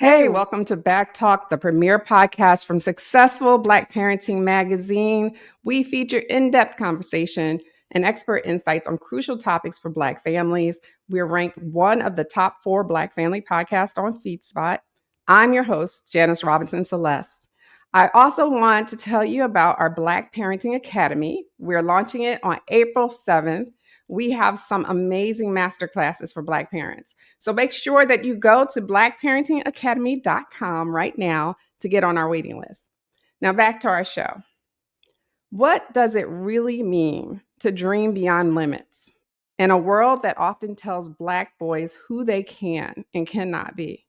Hey, welcome to BACKtalk, the premier podcast from successful Black Parenting Magazine. We feature in-depth conversation and expert insights on crucial topics for Black families. We're ranked one of the top 4 Black family podcasts on FeedSpot. I'm your host, Janice Robinson-Celeste. I also want to tell you about our Black Parenting Academy. We're launching it on April 7th. We have some amazing masterclasses for Black parents. So make sure that you go to blackparentingacademy.com right now to get on our waiting list. Now back to our show. What does it really mean to dream beyond limits in a world that often tells Black boys who they can and cannot be?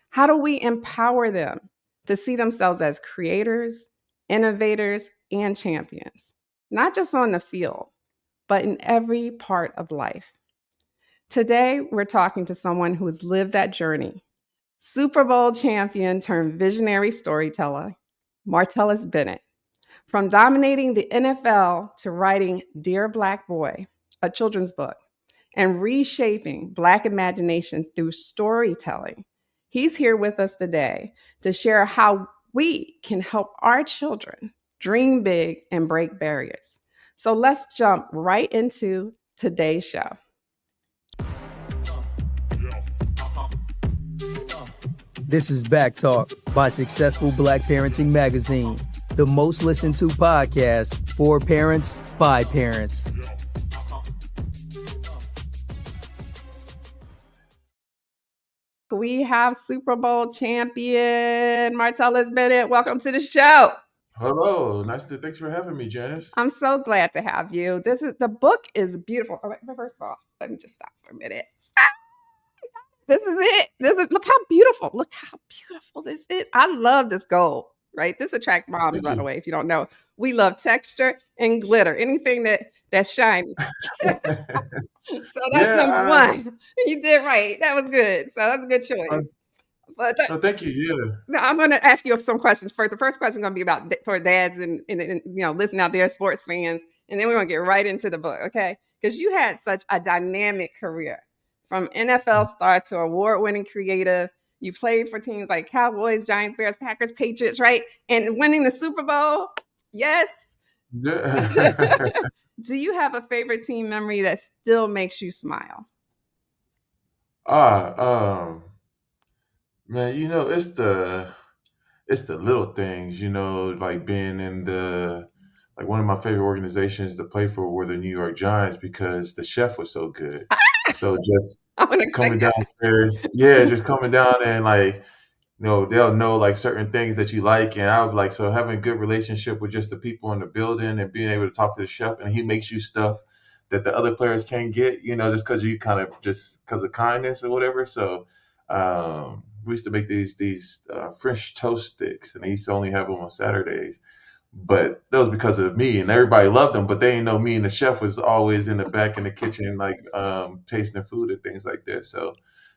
How do we empower them to see themselves as creators, innovators, and champions, not just on the field, but in every part of life? Today, we're talking to someone who has lived that journey. Super Bowl champion turned visionary storyteller, Martellus Bennett. From dominating the NFL to writing Dear Black Boy, a children's book, and reshaping Black imagination through storytelling, he's here with us today to share how we can help our children dream big and break barriers. So let's jump right into today's show. This is BACKtalk by Successful Black Parenting Magazine, the most listened to podcast for parents by parents. We have Super Bowl champion Martellus Bennett. Welcome to the show. Hello, thanks for having me, Janice. I'm so glad to have you. The book is beautiful. All right, but first of all, let me just stop for a minute. This is it. Look how beautiful. Look how beautiful this is. I love this gold, right? This attracts moms, by the way, if you don't know. We love texture and glitter. Anything that's shiny. So that's number one. You did right. That was good. So that's a good choice. But thank you. Yeah. Now I'm going to ask you some questions first. The first question is going to be about for dads and listen out there, sports fans, and then we're going to get right into the book, okay? Because you had such a dynamic career, from NFL star to award-winning creative. You played for teams like Cowboys, Giants, Bears, Packers, Patriots, right? And winning the Super Bowl. Yes. Yeah. Do you have a favorite team memory that still makes you smile? Man, it's the little things, like being in one of my favorite organizations to play for were the New York Giants because the chef was so good. So just coming downstairs, just coming down and they'll know like certain things that you like, and I would like so having a good relationship with just the people in the building and being able to talk to the chef, and he makes you stuff that the other players can't get, just because you just because of kindness or whatever. So we used to make these French toast sticks, and they used to only have them on Saturdays. But that was because of me, and everybody loved them. But they didn't know me and the chef was always in the back in the kitchen, tasting food and things like that. So,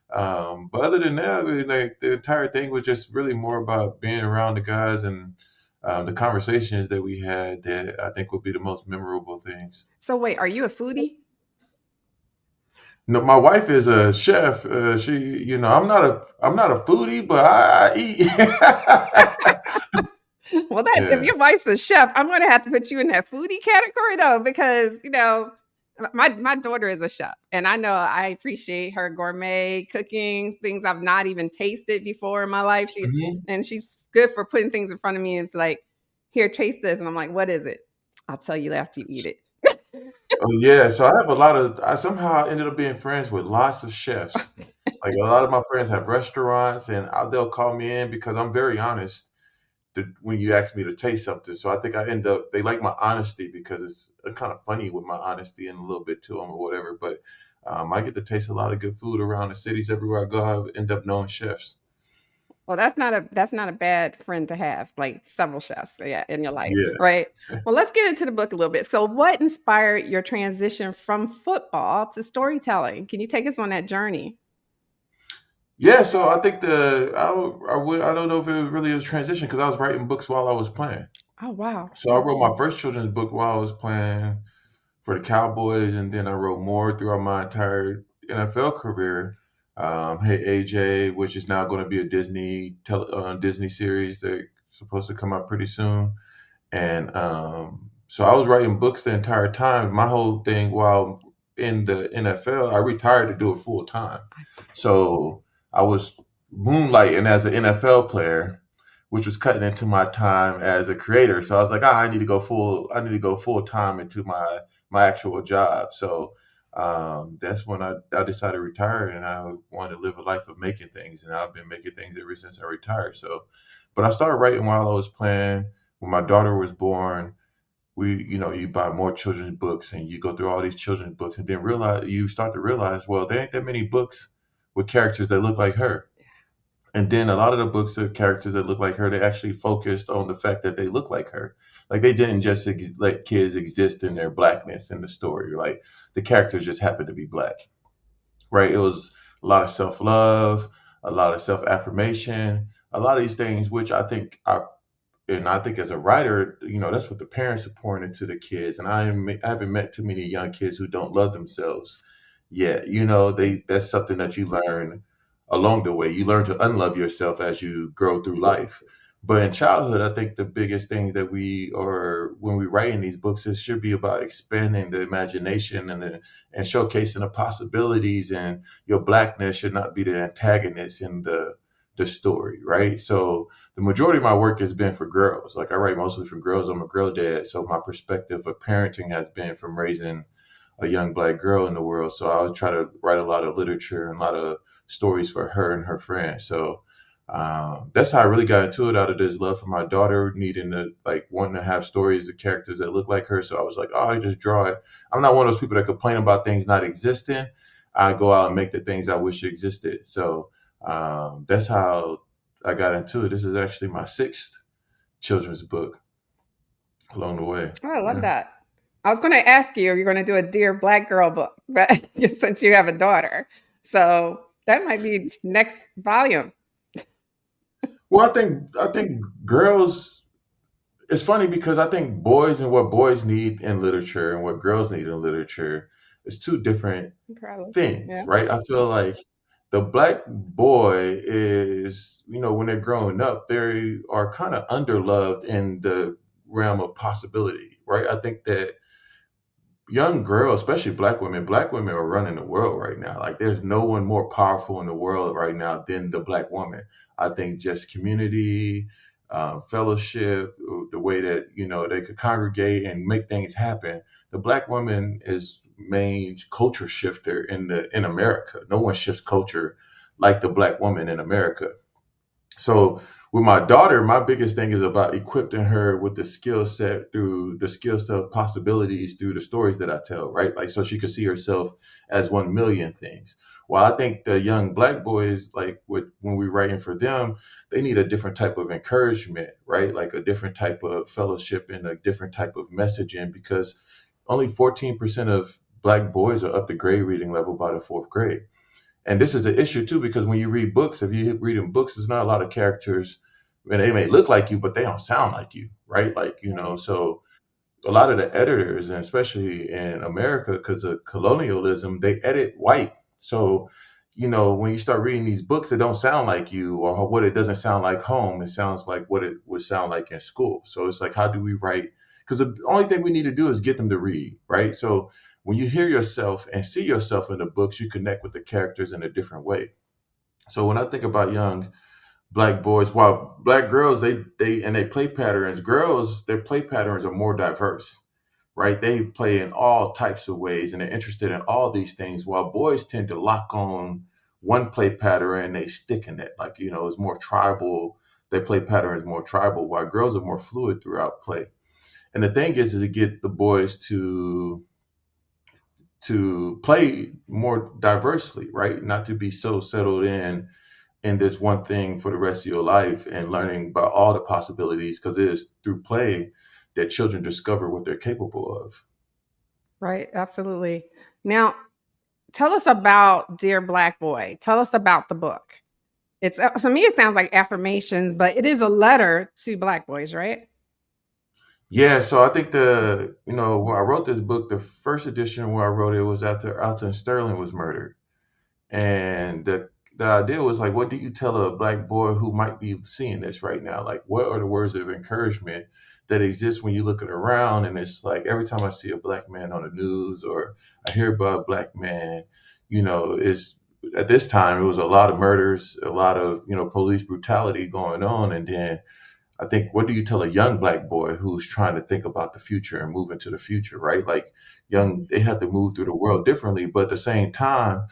but other than that, I mean, like the entire thing was just really more about being around the guys and the conversations that we had that I think would be the most memorable things. So wait, are you a foodie? No, my wife is a chef. I'm not a foodie, but I eat. Well, if your wife's a chef, I'm going to have to put you in that foodie category, though, because, my daughter is a chef, and I know I appreciate her gourmet cooking, things I've not even tasted before in my life. And she's good for putting things in front of me and it's like, here, taste this. And I'm like, what is it? I'll tell you after you eat it. Oh yeah, so I somehow ended up being friends with lots of chefs. Like a lot of my friends have restaurants, and they'll call me in because I'm very honest when you ask me to taste something. So I think they like my honesty because it's kind of funny with my honesty and a little bit to them or whatever. But I get to taste a lot of good food around the cities everywhere I go. I end up knowing chefs. Well, that's not a bad friend to have, like several chefs in your life, Yeah. right? Well, let's get into the book a little bit. So what inspired your transition from football to storytelling? Can you take us on that journey? Yeah, so I think I don't know if it really is a transition because I was writing books while I was playing. Oh, wow. So I wrote my first children's book while I was playing for the Cowboys, and then I wrote more throughout my entire NFL career. Hey AJ, which is now going to be a Disney series that's supposed to come out pretty soon. And so I was writing books the entire time. My whole thing while in the NFL, I retired to do it full time. So I was moonlighting as an NFL player, which was cutting into my time as a creator. So I was like, I need to go full time into my actual job. So that's when I decided to retire, and I wanted to live a life of making things. And I've been making things ever since I retired. So, but I started writing while I was playing. When my daughter was born, you buy more children's books and you go through all these children's books and then you start to realize, well, there ain't that many books with characters that look like her. And then a lot of the books of characters that look like her, they actually focused on the fact that they look like her. Like they didn't just let kids exist in their blackness in the story. Like the characters just happened to be black, right? It was a lot of self love, a lot of self affirmation, a lot of these things, which I think as a writer, that's what the parents are pouring into the kids. And I haven't met too many young kids who don't love themselves yet. That's something that you learn along the way. You learn to unlove yourself as you grow through life. But in childhood, I think the biggest thing that when we write in these books, it should be about expanding the imagination and showcasing the possibilities. And your blackness should not be the antagonist in the story, right? So the majority of my work has been for girls. Like I write mostly for girls. I'm a girl dad, so my perspective of parenting has been from raising a young black girl in the world. So I would try to write a lot of literature and a lot of stories for her and her friends. So that's how I really got into it, out of this love for my daughter, needing to like wanting to have stories of characters that look like her. So I was like, oh, I just draw it. I'm not one of those people that complain about things not existing. I go out and make the things I wish existed. So that's how I got into it. This is actually my sixth children's book along the way. Oh, I love Yeah. that. I was going to ask you if you're going to do a Dear Black Girl book, but since you have a daughter, so that might be next volume. Well, I think girls. It's funny because I think boys and what boys need in literature and what girls need in literature is two different Probably, things, yeah. right? I feel like the black boy is, when they're growing up, they are kind of underloved in the realm of possibility, right? I think that young girls, especially black women are running the world right now. Like there's no one more powerful in the world right now than the black woman. I think just community, fellowship, the way that they could congregate and make things happen. The black woman is main culture shifter in America. No one shifts culture like the black woman in America. So with my daughter, my biggest thing is about equipping her with the skill set through the skill set of possibilities through the stories that I tell, right? Like so she could see herself as 1 million things. Well, I think the young black boys, like when we're writing for them, they need a different type of encouragement, right? Like a different type of fellowship and a different type of messaging, because only 14% of black boys are up to grade reading level by the fourth grade. And this is an issue too, because when you read books, if you read in books, there's not a lot of characters, and they may look like you, but they don't sound like you, right? Like, Right. so a lot of the editors, and especially in America, because of colonialism, they edit white. So, when you start reading these books, it don't sound like you, or what it doesn't sound like home. It sounds like what it would sound like in school. So it's like, how do we write? Because the only thing we need to do is get them to read, right? So when you hear yourself and see yourself in the books, you connect with the characters in a different way. So when I think about young black boys, while black girls, they play patterns, girls, their play patterns are more diverse, right? They play in all types of ways and they're interested in all these things, while boys tend to lock on one play pattern and they stick in it. Like, it's more tribal. Their play pattern is more tribal, while girls are more fluid throughout play. And the thing is to get the boys to play more diversely, right? Not to be so settled in this one thing for the rest of your life, and learning about all the possibilities, because it is through play that children discover what they're capable of. Right, absolutely. Now, tell us about Dear Black Boy. Tell us about the book. It's to me, it sounds like affirmations, but it is a letter to black boys, right? Yeah, so I think when I wrote this book, the first edition where I wrote it was after Alton Sterling was murdered. And the idea was like, what do you tell a black boy who might be seeing this right now? Like, what are the words of encouragement that exist when you look it around? And it's like every time I see a black man on the news or I hear about a black man, is at this time it was a lot of murders, a lot of police brutality going on, and then I think, what do you tell a young black boy who's trying to think about the future and move into the future, right? Like they have to move through the world differently, but at the same time,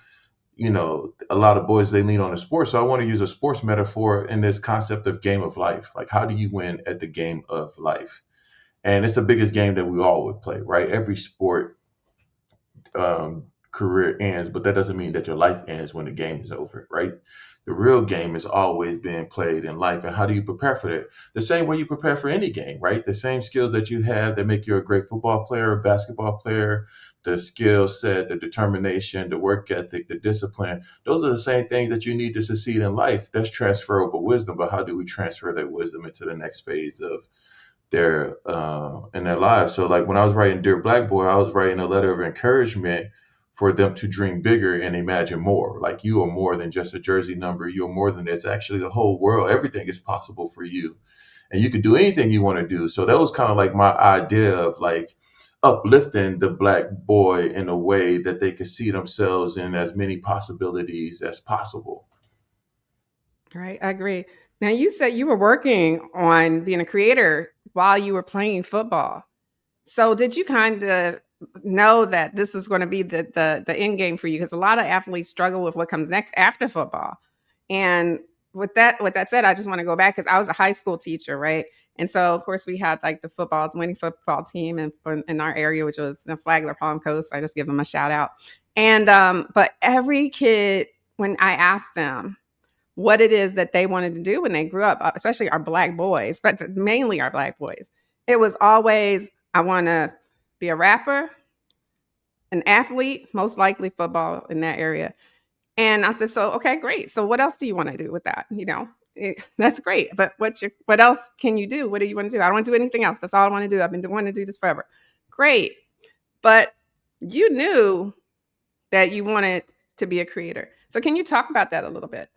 a lot of boys, they lean on the sports. So I want to use a sports metaphor in this concept of game of life. Like, how do you win at the game of life? And it's the biggest game that we all would play, right? Every sport career ends, but that doesn't mean that your life ends when the game is over, right? The real game is always being played in life. And how do you prepare for that? The same way you prepare for any game, right? The same skills that you have that make you a great football player, basketball player, the skill set, the determination, the work ethic, the discipline. Those are the same things that you need to succeed in life. That's transferable wisdom. But how do we transfer that wisdom into the next phase of their in their lives? So like when I was writing Dear Black Boy, I was writing a letter of encouragement for them to dream bigger and imagine more. Like, you are more than just a jersey number. You're more than this. Actually, the whole world, everything is possible for you. And you can do anything you want to do. So that was kind of like my idea of like uplifting the black boy in a way that they could see themselves in as many possibilities as possible. Right, I agree. Now, you said you were working on being a creator while you were playing football. So did you kind of know that this was going to be the end game for you? Because a lot of athletes struggle with what comes next after football. And with that said, I just want to go back because I was a high school teacher, right? And so of course we had like the winning football team in our area, which was the Flagler Palm Coast. I just give them a shout out. And but every kid, when I asked them what it is that they wanted to do when they grew up, especially our black boys, but mainly our black boys, it was always, I want to be a rapper, an athlete, most likely football in that area. And I said, so, okay, great. So what else do you want to do with that? That's great. But what else can you do? What do you want to do? I don't want to do anything else. That's all I want to do. I've been wanting to do this forever. Great. But you knew that you wanted to be a creator. So can you talk about that a little bit?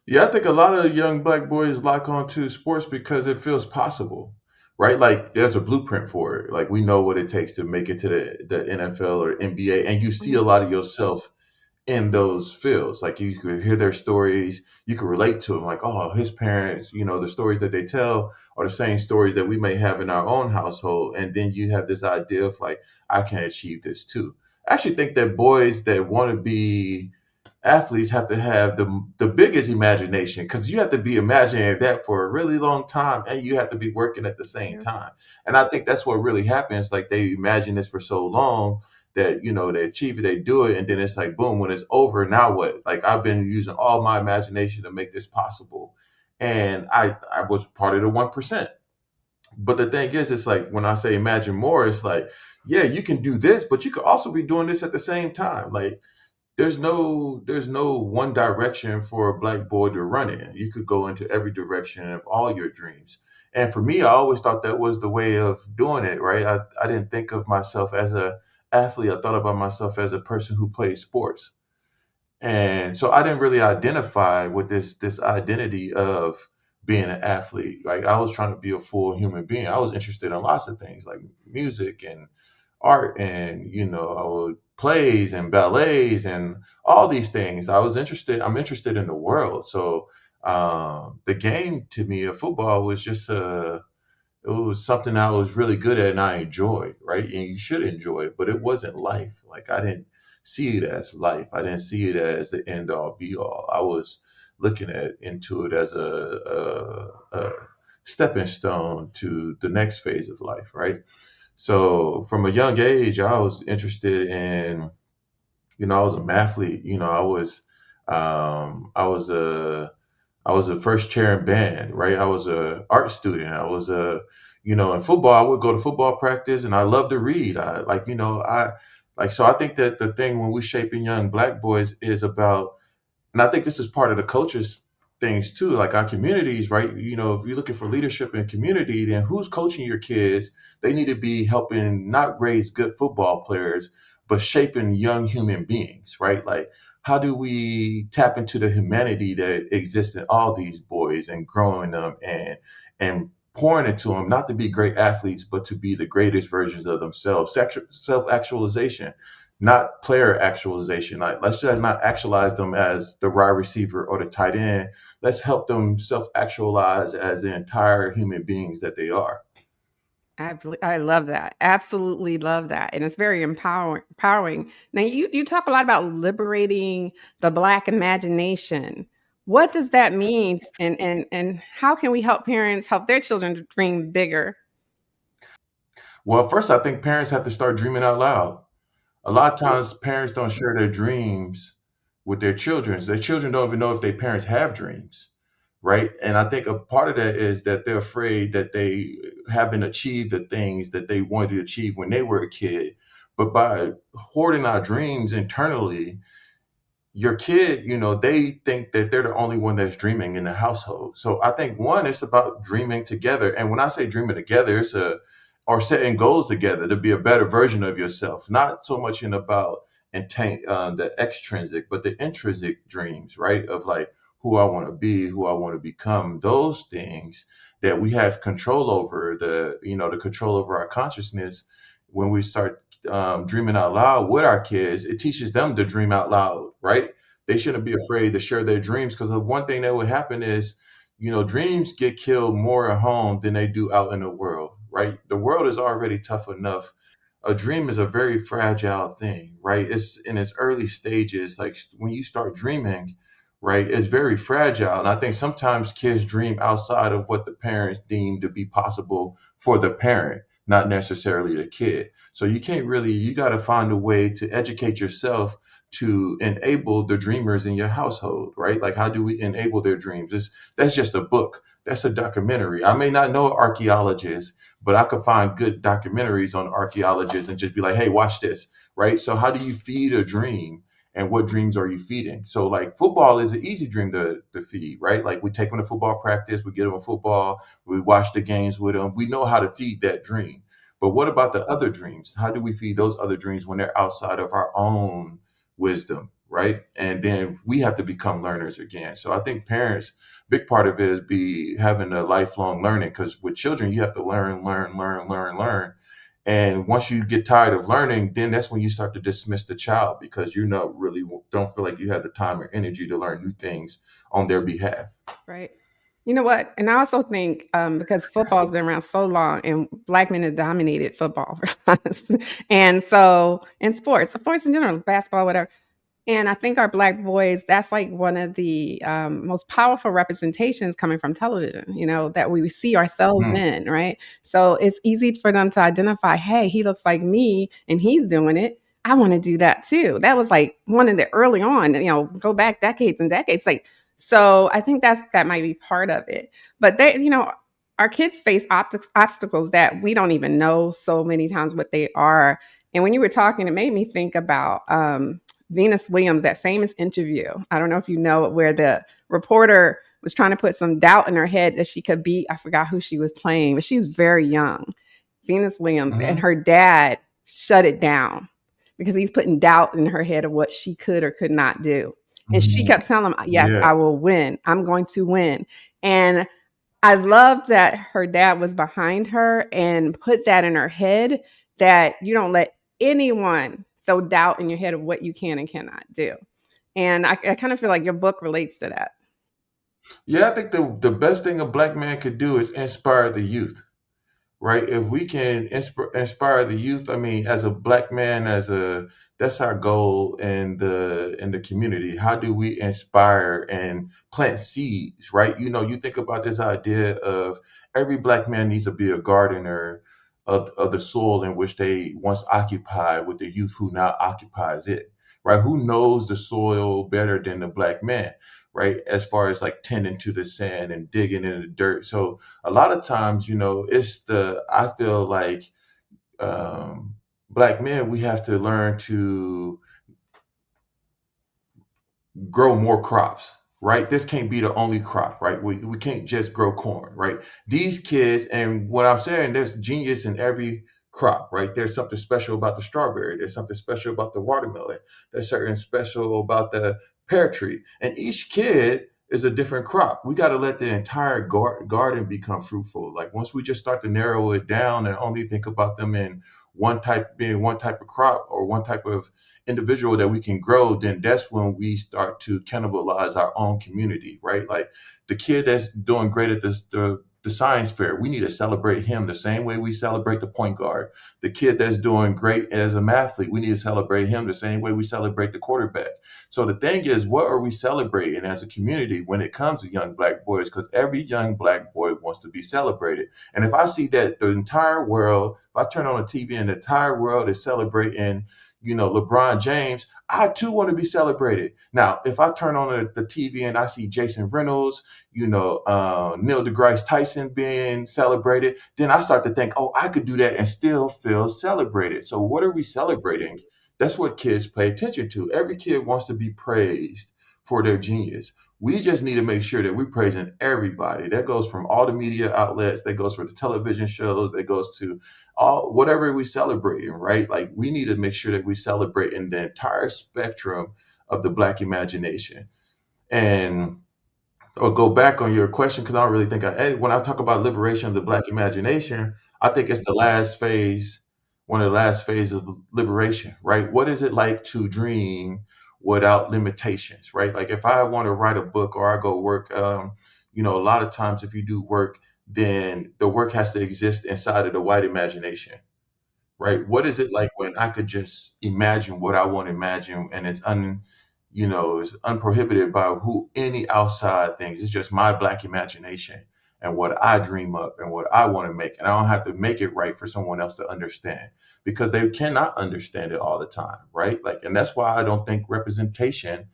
Yeah, I think a lot of young black boys lock onto sports because it feels possible, right? Like there's a blueprint for it. Like we know what it takes to make it to the NFL or NBA, and you see a Mhm. lot of yourself in those fields. Like you could hear their stories, you could relate to them. Like, oh, his parents, the stories that they tell are the same stories that we may have in our own household. And then you have this idea of like, I can achieve this too. I actually think that boys that want to be athletes have to have the biggest imagination, because you have to be imagining that for a really long time and you have to be working at the same Yeah. time. And I think that's what really happens. Like they imagine this for so long that they achieve it, they do it, and then it's like boom, when it's over, now what? Like I've been using all my imagination to make this possible, and I was part of the 1%. But the thing is, it's like when I say imagine more, it's like, yeah, you can do this, but you could also be doing this at the same time. Like there's no one direction for a black boy to run in. You could go into every direction of all your dreams. And for me, I always thought that was the way of doing it, right? I didn't think of myself as a athlete. I thought about myself as a person who plays sports. And so I didn't really identify with this identity of being an athlete. Like I was trying to be a full human being. I was interested in lots of things like music and art and plays and ballets and all these things. I'm interested in the world. So the game to me of football was just it was something I was really good at and I enjoyed, right? And you should enjoy it, but it wasn't life. Like I didn't see it as life. I didn't see it as the end all be all. I was looking at into it as a stepping stone to the next phase of life, right? So from a young age, I was interested in, I was a mathlete. I was a first chair in band, right? I was a art student. I was in football, I would go to football practice and I love to read. So I think that the thing when we shaping young black boys is about, and I think this is part of the culture's things too, like our communities, right? If you're looking for leadership in community, then who's coaching your kids? They need to be helping not raise good football players, but shaping young human beings, right? Like, how do we tap into the humanity that exists in all these boys and growing them and pouring into them, not to be great athletes, but to be the greatest versions of themselves. Self actualization, not player actualization. Like, let's just not actualize them as the wide receiver or the tight end. Let's help them self actualize as the entire human beings that they are. I love that. Absolutely love that, and it's very empowering. Now, you talk a lot about liberating the Black imagination. What does that mean, and how can we help parents help their children to dream bigger? Well, first, I think parents have to start dreaming out loud. A lot of times, parents don't share their dreams with their children. Their children don't even know if their parents have dreams, right? And I think a part of that is that they're afraid that they haven't achieved the things that they wanted to achieve when they were a kid. But by hoarding our dreams internally, your kid, they think that they're the only one that's dreaming in the household. So I think one, it's about dreaming together. And when I say dreaming together, or setting goals together to be a better version of yourself. Not so much in about the extrinsic, but the intrinsic dreams, right? Of like who I want to be, who I want to become. Those things that we have control over, the control over our consciousness. When we start dreaming out loud with our kids, it teaches them to dream out loud, right? They shouldn't be afraid to share their dreams, because the one thing that would happen is, dreams get killed more at home than they do out in the world, right? The world is already tough enough. A dream is a very fragile thing, right? It's in its early stages. Like when you start dreaming, right, it's very fragile. And I think sometimes kids dream outside of what the parents deem to be possible for the parent, not necessarily the kid. So you got to find a way to educate yourself to enable the dreamers in your household, right? Like, how do we enable their dreams? That's just a book. That's a documentary. I may not know archaeologists, but I could find good documentaries on archaeologists and just be like, hey, watch this, right? So how do you feed a dream? And what dreams are you feeding? So like football is an easy dream to feed, right? Like we take them to football practice, we get them a football, we watch the games with them. We know how to feed that dream. But what about the other dreams? How do we feed those other dreams when they're outside of our own wisdom, right? And then we have to become learners again. So I think parents, big part of it is be having a lifelong learning, because with children, you have to learn, learn, learn, learn, learn. And once you get tired of learning, then that's when you start to dismiss the child, because you not really don't feel like you have the time or energy to learn new things on their behalf. Right. You know what? And I also think because football's been around so long and Black men have dominated football, for us. And so, in sports in general, basketball, whatever. And I think our Black boys, that's like one of the most powerful representations coming from television, that we see ourselves Mm. in, right? So it's easy for them to identify, hey, he looks like me and he's doing it. I want to do that too. That was like one of the early on, go back decades and decades. Like, so I think that might be part of it. But our kids face obstacles that we don't even know so many times what they are. And when you were talking, it made me think about Venus Williams, that famous interview. I don't know if you know it, where the reporter was trying to put some doubt in her head that she could beat, I forgot who she was playing, but she was very young, Venus Williams, and Hmm. her dad shut it down because he's putting doubt in her head of what she could or could not do. And she Mhm. kept telling him, yes, Yeah. I will win. I'm going to win. And I love that her dad was behind her and put that in her head, that you don't let anyone throw doubt in your head of what you can and cannot do. And I kind of feel like your book relates to that. Yeah, I think the best thing a black man could do is inspire the youth, right? If we can inspire the youth, I mean, as a black man, that's our goal in the community. How do we inspire and plant seeds, right? You think about this idea of every black man needs to be a gardener of the soil in which they once occupied, with the youth who now occupies it, right? Who knows the soil better than the black man, right? As far as like tending to the sand and digging in the dirt. So a lot of times, I feel like um, black men, we have to learn to grow more crops, right? This can't be the only crop, right? We can't just grow corn, right? These kids, and what I'm saying, there's genius in every crop, right? There's something special about the strawberry. There's something special about the watermelon. There's something special about the pear tree. And each kid is a different crop. We got to let the entire garden become fruitful. Like once we just start to narrow it down and only think about them in being one type of crop or one type of individual that we can grow, then that's when we start to cannibalize our own community, right? Like the kid that's doing great at the science fair, we need to celebrate him the same way we celebrate the point guard. The kid that's doing great as a mathlete, we need to celebrate him the same way we celebrate the quarterback. So the thing is, what are we celebrating as a community when it comes to young black boys? Because every young black boy wants to be celebrated. And if I see that the entire world, if I turn on the TV and the entire world is celebrating, LeBron James, I too want to be celebrated. Now, if I turn on the TV and I see Jason Reynolds, Neil deGrasse Tyson being celebrated, then I start to think, oh, I could do that and still feel celebrated. So what are we celebrating? That's what kids pay attention to. Every kid wants to be praised for their genius. We just need to make sure that we're praising everybody. That goes from all the media outlets, that goes for the television shows, that goes to all whatever we celebrating, right? Like we need to make sure that we celebrate in the entire spectrum of the Black imagination. And or go back on your question because I don't really think when I talk about liberation of the Black imagination, I think it's the last phase, one of the last phases of liberation, right? What is it like to dream without limitations, right? Like if I want to write a book or I go work, a lot of times if you do work, then the work has to exist inside of the white imagination, right? What is it like when I could just imagine what I want to imagine and it's unprohibited by who any outside things. It's just my Black imagination and what I dream up and what I want to make. And I don't have to make it right for someone else to understand because they cannot understand it all the time, right? Like, and that's why I don't think representation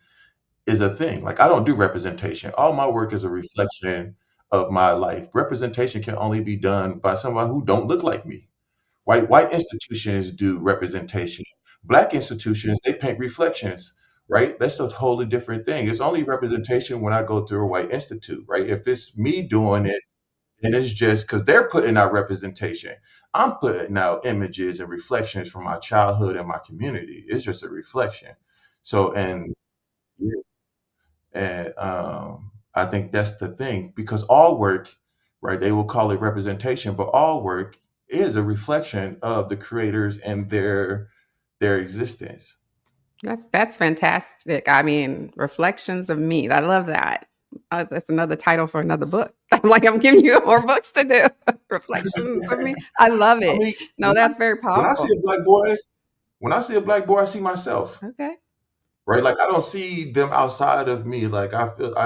is a thing. Like I don't do representation. All my work is a reflection of my life. Representation can only be done by someone who don't look like me. White institutions do representation. Black institutions, they paint reflections, right? That's a wholly different thing. It's only representation when I go through a white institute, right? If it's me doing it, and it's just because they're putting out representation. I'm putting out images and reflections from my childhood and my community. It's just a reflection. So, and I think that's the thing because all work, right? They will call it representation, but all work is a reflection of the creators and their existence. That's fantastic. I mean, Reflections of Me. I love that. That's another title for another book. I'm like, I'm giving you more books to do. Reflections of Me. I love I it. mean, No, that's very when I see powerful. a black boy, when I see a black boy, I see myself. Okay. Right? Like I don't see them outside of me. Like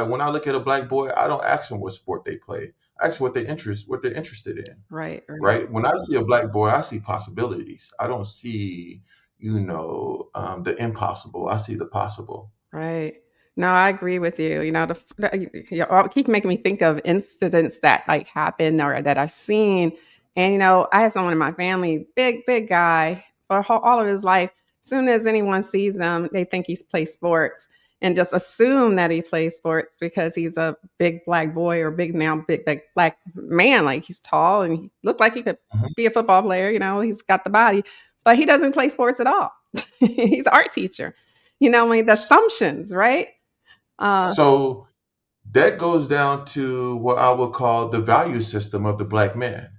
when I look at a black boy, I don't ask them what sport they play. I ask what they're interested in. Right, right. Right? When I see a black boy, I see possibilities. I don't see, the impossible. I see the possible. Right. No, I agree with you. You keep making me think of incidents that like happen or that I've seen. And I have someone in my family, big guy, for all of his life. Soon as anyone sees him, they think he's plays sports and just assume that he plays sports because he's a big black boy or big black man. Like he's tall and he looked like he could Mhm. be a football player. He's got the body, but he doesn't play sports at all. He's an art teacher. I mean, the assumptions, right? Uh, So that goes down to what I would call the value system of the black man,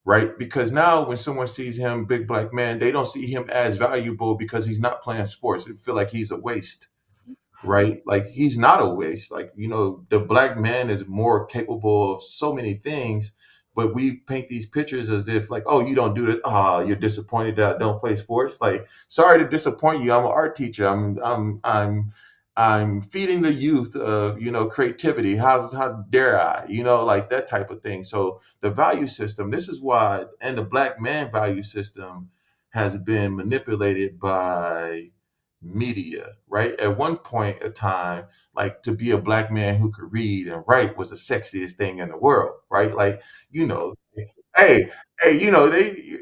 right? Because now when someone sees him, big black man, they don't see him as valuable because he's not playing sports. They feel like he's a waste, right? Like he's not a waste. Like, the black man is more capable of so many things, but we paint these pictures as if like, oh, you don't do this. Oh, you're disappointed that I don't play sports. Like, sorry to disappoint you. I'm an art teacher. I'm feeding the youth of, creativity. How dare I, like that type of thing. So the value system, this is why, and the black man value system has been manipulated by media, right? At one point in time, like to be a black man who could read and write was the sexiest thing in the world, right? Like, you know, hey, hey,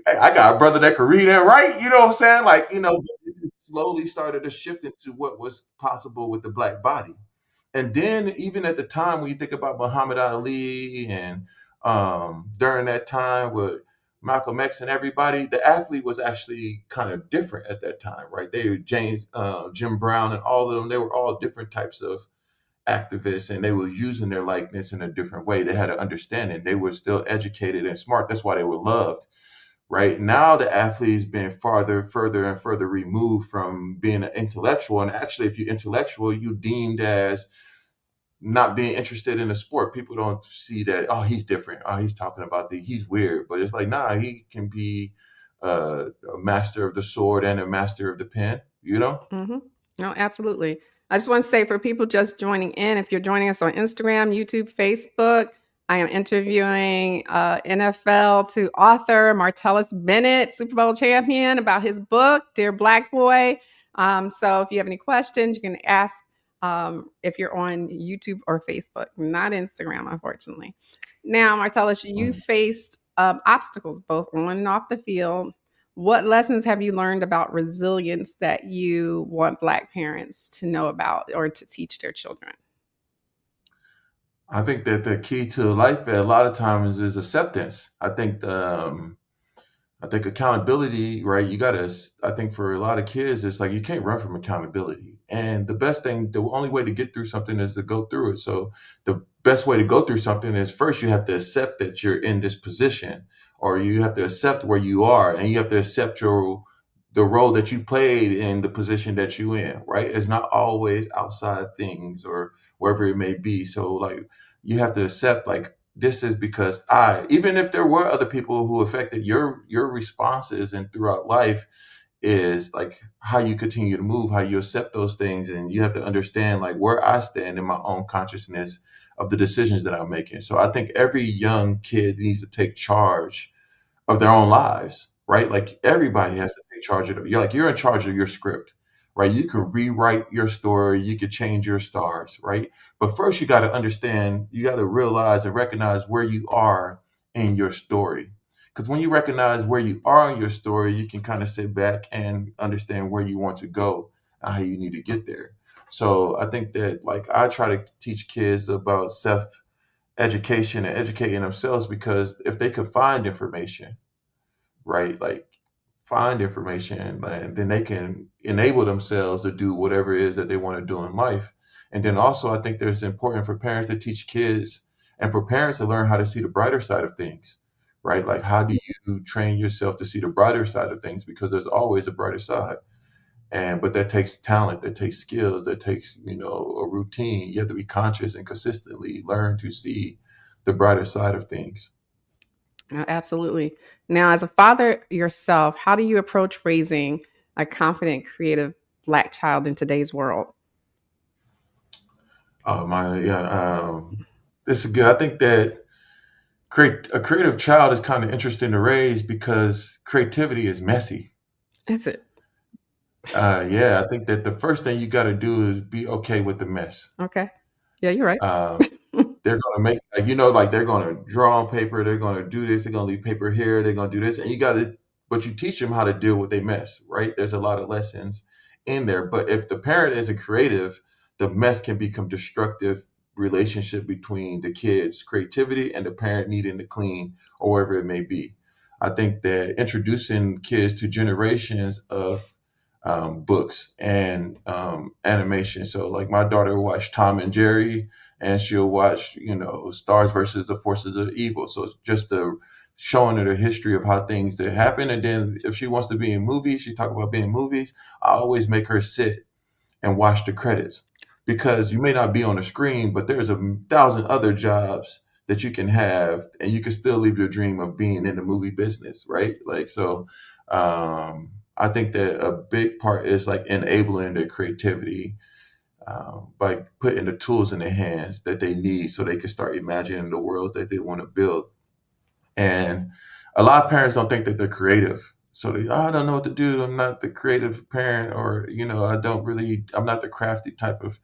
I got a brother that could read and write, you know what I'm saying? Like, it slowly started to shift into what was possible with the black body. And then even at the time when you think about Muhammad Ali and during that time with Malcolm X and everybody, the athlete was actually kind of different at that time, right? They were Jim Brown and all of them, they were all different types of activists, and they were using their likeness in a different way. They had an understanding. They were still educated and smart. That's why they were loved. Right now, the athlete's been further and further removed from being an intellectual. And actually, if you're intellectual, you're deemed as not being interested in the sport. People don't see that, oh, he's different. Oh, he's talking about he's weird. But it's like, nah, he can be a master of the sword and a master of the pen, you know? Mm-hmm. No, absolutely. I just want to say for people just joining in, if you're joining us on Instagram, YouTube, Facebook, I am interviewing NFL to author Martellus Bennett, Super Bowl champion, about his book, Dear Black Boy. So if you have any questions, you can ask if you're on YouTube or Facebook, not Instagram, unfortunately. Now, Martellus, you faced obstacles both on and off the field. What lessons have you learned about resilience that you want Black parents to know about or to teach their children? I think that the key to life a lot of times is acceptance. I think accountability, right? I think for a lot of kids, it's like you can't run from accountability. And the only way to get through something is to go through it. So the best way to go through something is first you have to accept that you're in this position, or you have to accept where you are, and you have to accept the role that you played in the position that you in, right? It's not always outside things or wherever it may be. So like you have to accept like this is because even if there were other people who affected your responses and throughout life is like how you continue to move, how you accept those things, and you have to understand like where I stand in my own consciousness of the decisions that I'm making. So I think every young kid needs to take charge of their own lives, right? Like everybody has to take charge of it. You're in charge of your script, right? You can rewrite your story, you can change your stars, right? But first you got to understand, you got to realize and recognize where you are in your story. Because when you recognize where you are in your story, you can kind of sit back and understand where you want to go and how you need to get there. So I think that like I try to teach kids about self education and educating themselves because if they could find information, right? Like find information and then they can enable themselves to do whatever it is that they want to do in life. And then also I think there's important for parents to teach kids and for parents to learn how to see the brighter side of things, right? Like how do you train yourself to see the brighter side of things? Because there's always a brighter side. But that takes talent, that takes skills, that takes, a routine. You have to be conscious and consistently learn to see the brighter side of things. Absolutely. Now, as a father yourself, how do you approach raising a confident, creative Black child in today's world? Oh my, yeah. This is good. I think that a creative child is kind of interesting to raise because creativity is messy. Is it? Yeah, I think that the first thing you got to do is be okay with the mess. Okay. Yeah, you're right. Uh, they're gonna make like they're gonna draw on paper, they're gonna do this, they're gonna leave paper here, they're gonna do this, and but you teach them how to deal with their mess, right? There's a lot of lessons in there. But if the parent isn't creative, the mess can become destructive relationship between the kids' creativity and the parent needing to clean or wherever it may be. I think that introducing kids to generations of books and animation. So like my daughter watched Tom and Jerry and she'll watch, Stars versus the Forces of Evil. So it's just showing her the history of how things that happen. And then if she wants to be in movies, she talk about being in movies. I always make her sit and watch the credits because you may not be on the screen, but there's 1,000 other jobs that you can have and you can still live your dream of being in the movie business, right? Like, so I think that a big part is like enabling their creativity by putting the tools in their hands that they need so they can start imagining the worlds that they want to build. And a lot of parents don't think that they're creative. So I don't know what to do. I'm not the creative parent, or, I'm not the crafty type of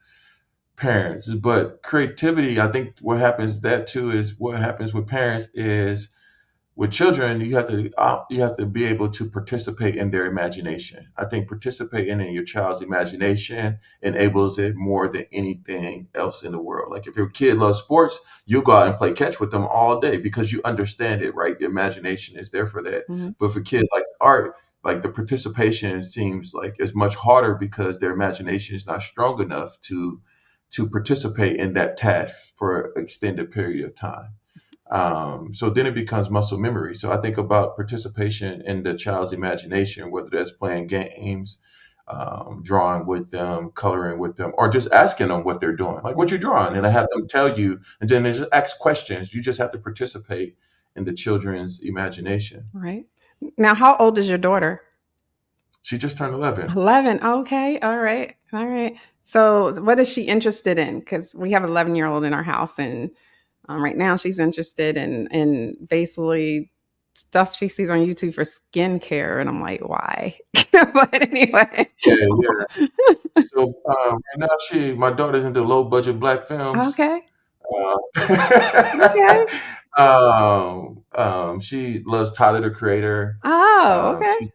parents. But creativity, I think what happens with parents is with children, you have to be able to participate in their imagination. I think participating in your child's imagination enables it more than anything else in the world. Like if your kid loves sports, you'll go out and play catch with them all day because you understand it, right? The imagination is there for that. Mhm. But for kids like art, like the participation seems like it's much harder because their imagination is not strong enough to participate in that task for an extended period of time. So then it becomes muscle memory. So I think about participation in the child's imagination, whether that's playing games, drawing with them, coloring with them, or just asking them what they're doing, like what you're drawing, and I have them tell you, and then they just ask questions. You just have to participate in the children's imagination. Right. Now, how old is your daughter? She just turned 11. 11. Okay. All right. All right. So, what is she interested in? Because we have an 11-year-old in our house, and right now she's interested in basically stuff she sees on YouTube for skincare, and I'm like, why? But anyway. Yeah, yeah. So right now, my daughter's into low budget black films. Okay. Uh, Okay. she loves Tyler the Creator. Oh, okay. She's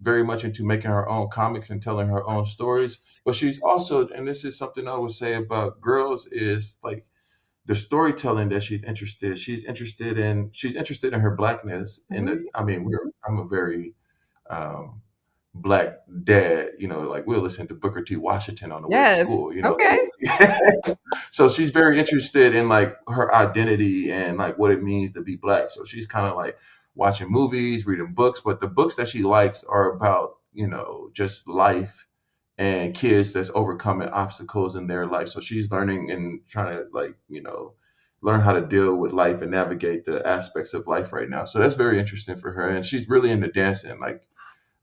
very much into making her own comics and telling her own stories. But she's also, and this is something I would say about girls, is like the storytelling that she's interested. She's interested in her blackness. All And right. I mean, I'm a very um, black dad, like we'll listen to Booker T. Washington on the way to Yes. school, Okay. So she's very interested in like her identity and like what it means to be black. So she's kind of like watching movies, reading books, but the books that she likes are about, just life and kids that's overcoming obstacles in their life. So she's learning and trying to like, learn how to deal with life and navigate the aspects of life right now. So that's very interesting for her. And she's really into dancing. Like,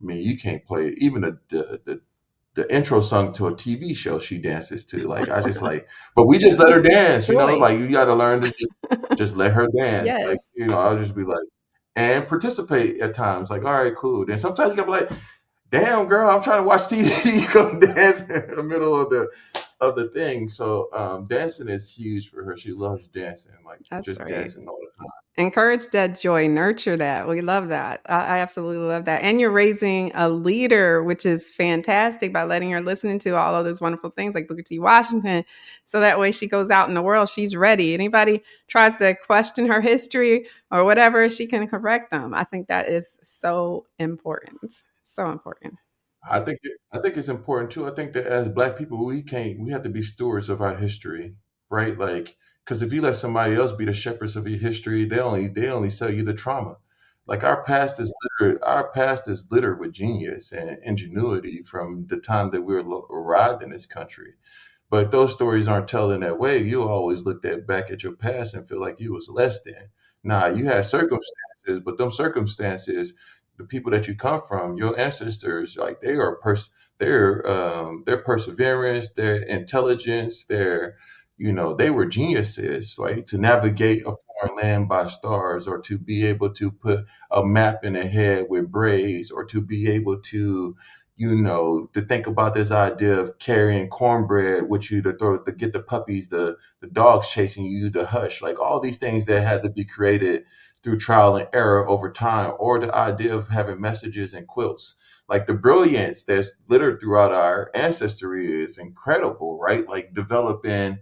I mean, you can't play even the intro song to a TV show she dances to. Like I just like, but we just let her dance, Really? like you got to learn to just let her dance. Like, Yes. I'll just be like, and participate at times. Like, all right, cool. Then sometimes you gotta be like, damn girl, I'm trying to watch TV. You come dance in the middle of the thing. So dancing is huge for her. She loves dancing, like That's just right. dancing all the time. Encourage that joy, nurture that. We love that. I absolutely love that. And you're raising a leader, which is fantastic by letting her listen to all of those wonderful things like Booker T. Washington. So that way she goes out in the world, she's ready. Anybody tries to question her history or whatever, she can correct them. I think that is so important. So important. I think it's important too. I think that as Black people, we have to be stewards of our history, right? Like, because if you let somebody else be the shepherds of your history, they only sell you the trauma. Like our past is littered with genius and ingenuity from the time that arrived in this country. But if those stories aren't telling that way, you always look back at your past and feel like you was less than. Nah, you had circumstances, but them circumstances, the people that you come from, your ancestors, like their perseverance, their intelligence, they were geniuses, like to navigate a foreign land by stars, or to be able to put a map in a head with braids, or to be able to think about this idea of carrying cornbread with you to throw to get the puppies, the dogs chasing you to hush, like all these things that had to be created through trial and error over time, or the idea of having messages and quilts. Like the brilliance that's littered throughout our ancestry is incredible, right? Like developing,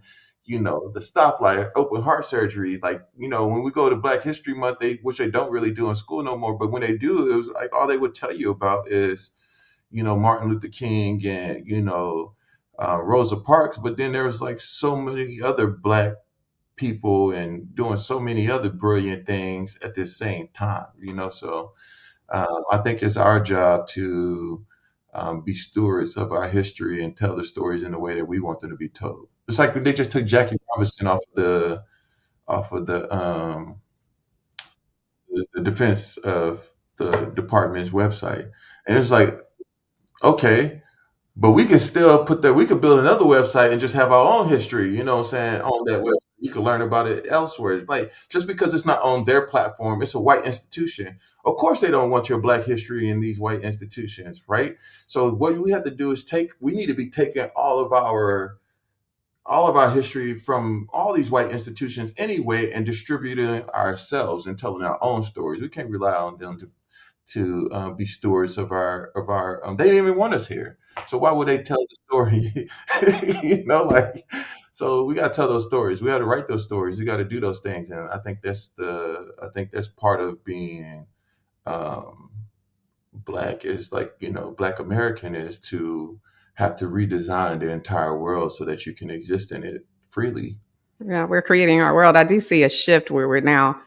the stoplight, open heart surgery. Like, when we go to Black History Month, which they don't really do in school no more, but when they do, it was like all they would tell you about is Martin Luther King and, Rosa Parks. But then there was like so many other Black people and doing so many other brilliant things at the same time. So I think it's our job to be stewards of our history and tell the stories in the way that we want them to be told. It's like when they just took Jackie Robinson off of the defense of the department's website. And it's like, okay, but we can still we could build another website and just have our own history, what I'm saying, on that website. You can learn about it elsewhere. Like, just because it's not on their platform, it's a white institution. Of course, they don't want your Black history in these white institutions, right? So what we have to do is we need to be taking all of all of our history from all these white institutions anyway, and distributing ourselves and telling our own stories. We can't rely on them to be stewards of our. They didn't even want us here, so why would they tell the story? Like, so we got to tell those stories. We got to write those stories. We got to do those things, and I think that's part of being um, black, is like, black American, is to have to redesign the entire world so that you can exist in it freely. Yeah, we're creating our world. I do see a shift where we're now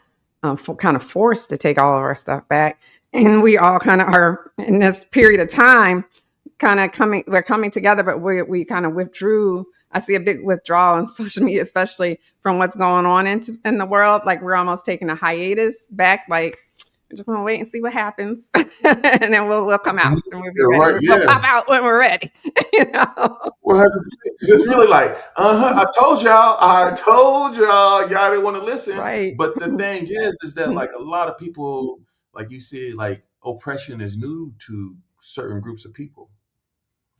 kind of forced to take all of our stuff back, and we all kind of are in this period of time, kind of coming. We're coming together, but we kind of withdrew. I see a big withdrawal on social media, especially from what's going on in the world. Like we're almost taking a hiatus back. Like we're just gonna wait and see what happens, and then we'll come out Mhm. and we'll be You're ready. right. We'll Yeah. pop out when we're ready. you know. 100%. It's really like, I told y'all, y'all didn't want to listen. Right. But the thing is that like a lot of people, like you see, like oppression is new to certain groups of people,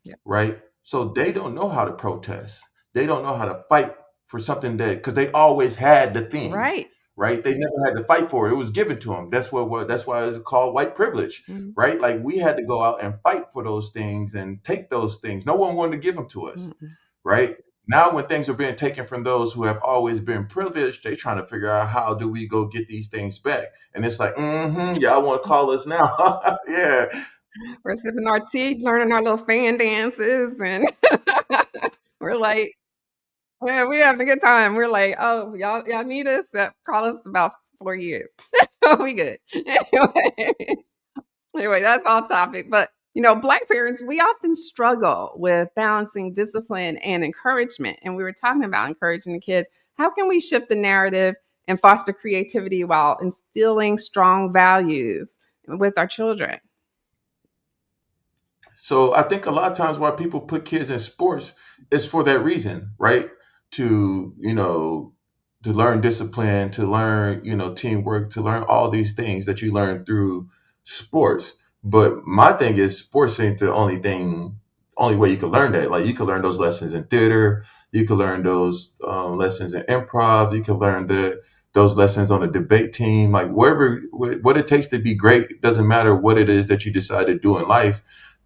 Yep. right? So they don't know how to protest. They don't know how to fight for something that, because they always had the thing, Right. right? They never had to fight for it. It was given to them. That's why it's called white privilege, Mhm. right? Like we had to go out and fight for those things and take those things. No one wanted to give them to us, Mm-mm. right? Now, when things are being taken from those who have always been privileged, they trying to figure out how do we go get these things back. And it's like, y'all want to call us now? Yeah. We're sipping our tea, learning our little fan dances, and we're like, yeah, we having a good time. We're like, oh, y'all need us? Call us about 4 years. we good. Anyway, that's off topic. But Black parents, we often struggle with balancing discipline and encouragement. And we were talking about encouraging the kids. How can we shift the narrative and foster creativity while instilling strong values with our children? So I think a lot of times why people put kids in sports is for that reason, right? To, to learn discipline, to learn, teamwork, to learn all these things that you learn through sports. But my thing is sports ain't the only way you can learn that. Like you can learn those lessons in theater, you can learn those lessons in improv, you can learn those lessons on a debate team, like wherever, what it takes to be great. It doesn't matter what it is that you decide to do in life.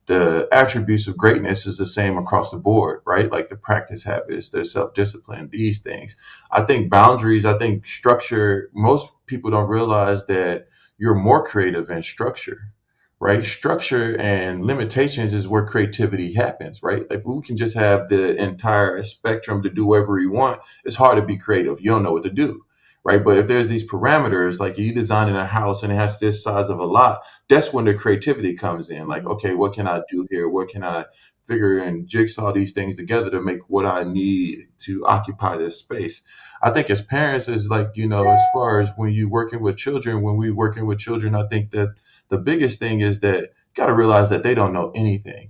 The attributes of greatness is the same across the board, right? Like the practice habits, the self-discipline, these things. I think boundaries, I think structure, most people don't realize that you're more creative in structure, right? Structure and limitations is where creativity happens, right? Like we can just have the entire spectrum to do whatever you want. It's hard to be creative. You don't know what to do. Right. But if there's these parameters, like you designing a house and it has this size of a lot, that's when the creativity comes in. Like, Mhm. okay, what can I do here? What can I figure and jigsaw these things together to make what I need to occupy this space? I think as parents is like, as far as when you working with children, when we working with children, I think that the biggest thing is that you got to realize that they don't know anything,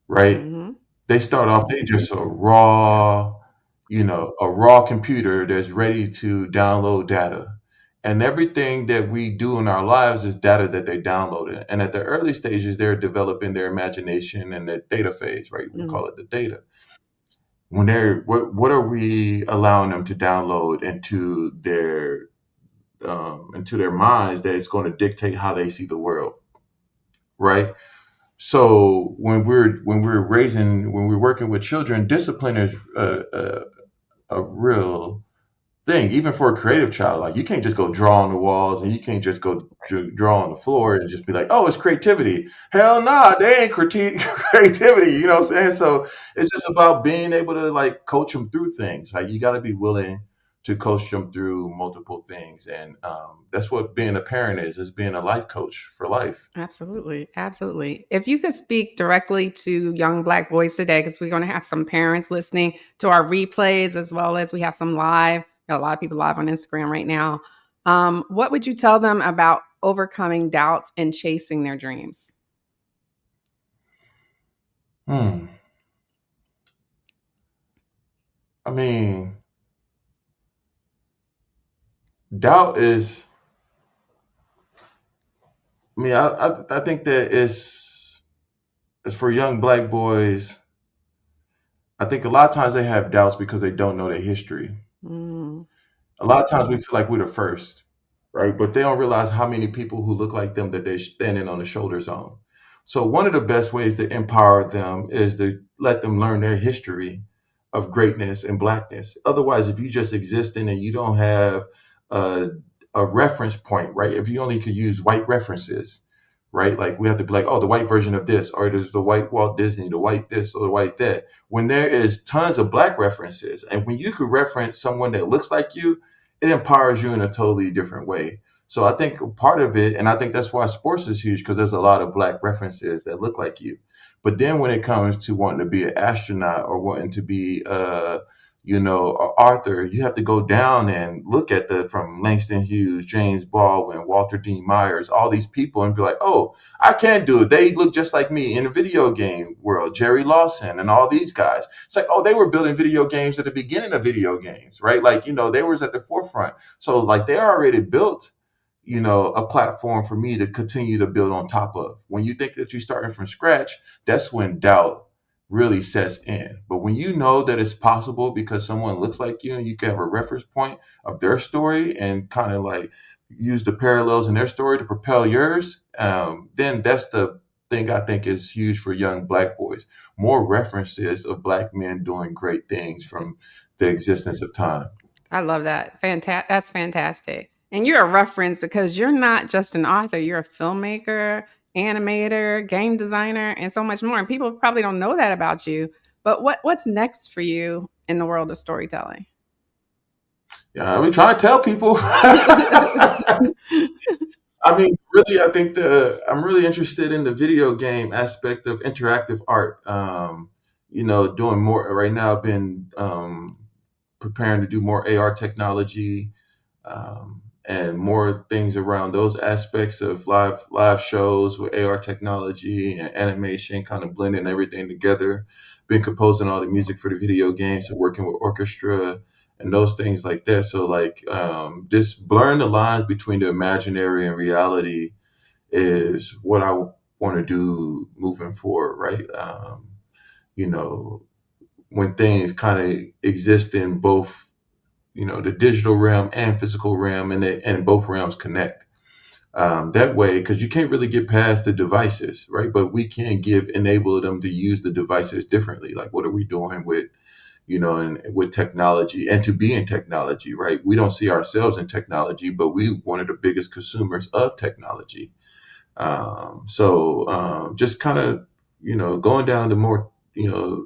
right? Mhm. They start off, they just a raw computer that's ready to download data. And everything that we do in our lives is data that they downloaded. And at the early stages, they're developing their imagination and the data phase, right? We Mhm. call it the data. When what are we allowing them to download into their minds that is going to dictate how they see the world, right? So when we're working with children, discipline is a real thing, even for a creative child. Like you can't just go draw on the walls, and you can't just go draw on the floor and just be like, "Oh, it's creativity." Hell nah, they ain't creativity. You know what I'm saying? So it's just about being able to like coach them through things. Like you got to be willing to coach them through multiple things, and that's what being a parent is being a life coach for life. Absolutely. Absolutely. If you could speak directly to young Black boys today, because we're going to have some parents listening to our replays as well as we have some live, got a lot of people live on Instagram right now. What would you tell them about overcoming doubts and chasing their dreams? Hmm. I mean, doubt is. I think that it's for young black boys. I think a lot of times they have doubts because they don't know their history. Mm. A lot of times we feel like we're the first, right? But they don't realize how many people who look like them that they're standing on the shoulders on. So one of the best ways to empower them is to let them learn their history of greatness and blackness. Otherwise, if you just existing and you don't have a, a reference point, right? If you only could use white references, right? Like we have to be like, oh, the white version of this, or there's the white Walt Disney, the white this or the white that. When there is tons of black references, and when you could reference someone that looks like you, it empowers you in a totally different way. So I think part of it, and I think that's why sports is huge because there's a lot of black references that look like you. But then when it comes to wanting to be an astronaut or wanting to be, Arthur, you have to go down and look at the from Langston Hughes, James Baldwin, Walter D. Myers, all these people, and be like, oh, I can do it. They look just like me in the video game world. Jerry Lawson and all these guys. It's like, oh, they were building video games at the beginning of video games, right? Like, they was at the forefront. So like they already built, a platform for me to continue to build on top of. When you think that you're starting from scratch, that's when doubt really sets in. But when you know that it's possible because someone looks like you and you can have a reference point of their story and kind of like use the parallels in their story to propel yours, then that's the thing I think is huge for young black boys. More references of black men doing great things from the existence of time. I love that. That's fantastic. And you're a reference because you're not just an author, you're a filmmaker, animator, game designer, and so much more. And people probably don't know that about you. But what's next for you in the world of storytelling? Yeah, we try to tell people. I mean, really, I think I'm really interested in the video game aspect of interactive art. Doing more right now. I've been preparing to do more AR technology and more things around those aspects of live shows with AR technology and animation, kind of blending everything together. Been composing all the music for the video games and working with orchestra and those things like that. So like just blurring the lines between the imaginary and reality is what I want to do moving forward, right? You know, when things kind of exist in both, the digital realm and physical realm, and both realms connect that way, because you can't really get past the devices, right? But we can enable them to use the devices differently. Like, what are we doing with, and with technology and to be in technology, right? We don't see ourselves in technology, but we one of the biggest consumers of technology. Just kind of, going down to more,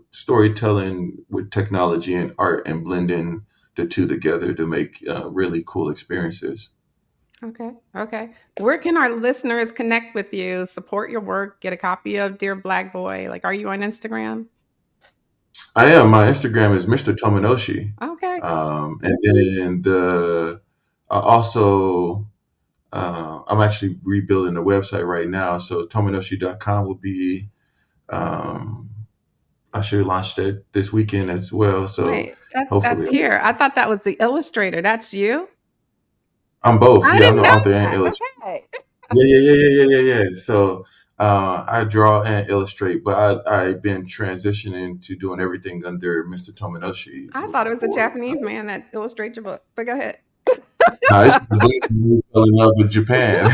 storytelling with technology and art and blending the two together to make really cool experiences. Okay. Okay. Where can our listeners connect with you, support your work, get a copy of Dear Black Boy? Like, are you on Instagram? I am. My Instagram is Mr. Tominoshi. Okay. And then also, I'm actually rebuilding the website right now. So tominoshi.com will be, um, I should launch that this weekend as well. So Nice. That's hopefully, here. I thought that was the illustrator. That's you? I'm both. I Yeah, I'm didn't the know author and that. illustrator. Okay. Yeah, yeah, yeah, yeah, yeah, yeah, yeah. So I draw and illustrate, but I've been transitioning to doing everything under Mr. Tominoshi I thought it moving was a forward. Japanese man that illustrates your book, but go ahead. No, it's the black man who fell in love with Japan.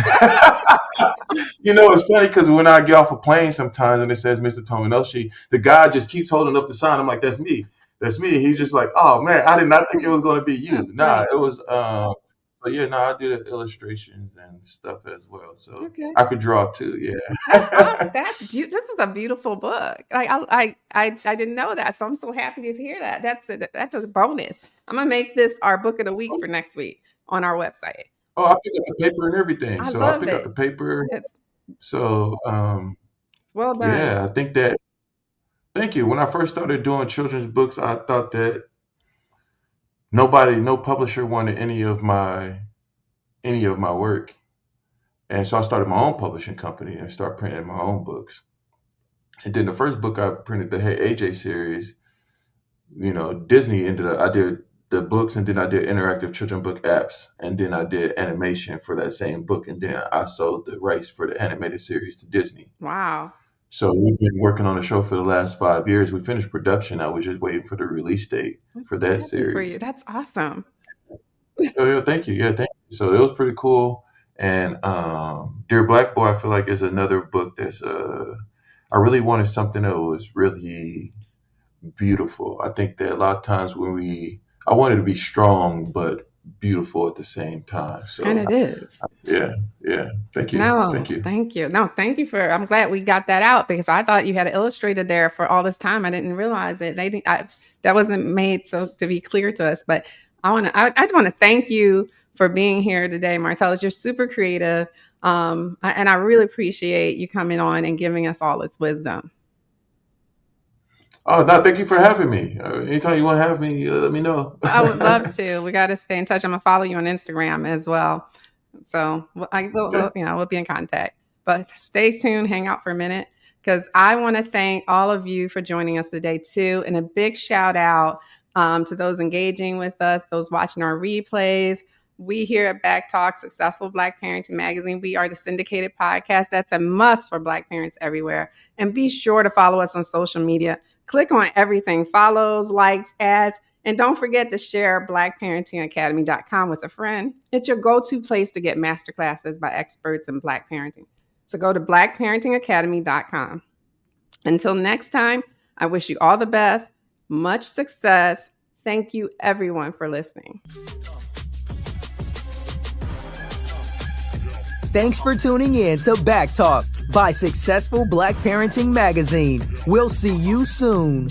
It's funny because when I get off a plane sometimes and it says Mr. Tominoshi, the guy just keeps holding up the sign. I'm like, that's me. That's me. He's just like, oh man, I did not think it was going to be you. That's Nah, funny. it was. But yeah, no, I do the illustrations and stuff as well. So Okay. I could draw too. That's awesome. Yeah. That's beautiful. This is a beautiful book. Like I didn't know that, so I'm so happy to hear that. That's a bonus. I'm gonna make this our book of the week for next week on our website. Oh, I pick up the paper and everything. I So I love pick up the it. paper. It's So it's well done. yeah, I think that. Thank you. When I first started doing children's books, I thought that no publisher wanted any of my work. And so I started my own publishing company and started printing my own books. And then the first book I printed, the Hey AJ series, Disney ended up, I did the books and then I did interactive children book apps. And then I did animation for that same book. And then I sold the rights for the animated series to Disney. Wow. So we've been working on the show for the last 5 years. We finished production. I was just waiting for the release date I'm for so that happy for you. series. That's awesome. Oh, yeah, thank you. Yeah, thank you. So it was pretty cool. And Dear Black Boy, I feel like is another book that's I really wanted something that was really beautiful. I think that a lot of times I wanted to be strong but beautiful at the same time. And So it is. yeah, yeah. Thank you. No, Thank you. thank you. No, thank you for I'm glad we got that out because I thought you had it illustrated there for all this time. I didn't realize it. They didn't that wasn't made so to be clear to us. But I just want to thank you for being here today, Martellus. You're super creative. And I really appreciate you coming on and giving us all this wisdom. Oh no, thank you for having me. Anytime you want to have me, let me know. I would love to. We got to stay in touch. I'm gonna follow you on Instagram as well. So Okay. we'll be in contact. But stay tuned, hang out for a minute, because I want to thank all of you for joining us today too, and a big shout out to those engaging with us, those watching our replays. We here at BACKtalk, Successful Black Parenting Magazine, we are the syndicated podcast that's a must for Black parents everywhere. And be sure to follow us on social media. Click on everything, follows, likes, ads, and don't forget to share blackparentingacademy.com with a friend. It's your go-to place to get masterclasses by experts in Black parenting. So go to blackparentingacademy.com. Until next time, I wish you all the best, much success. Thank you, everyone, for listening. Thanks for tuning in to BACKtalk by Successful Black Parenting Magazine. We'll see you soon.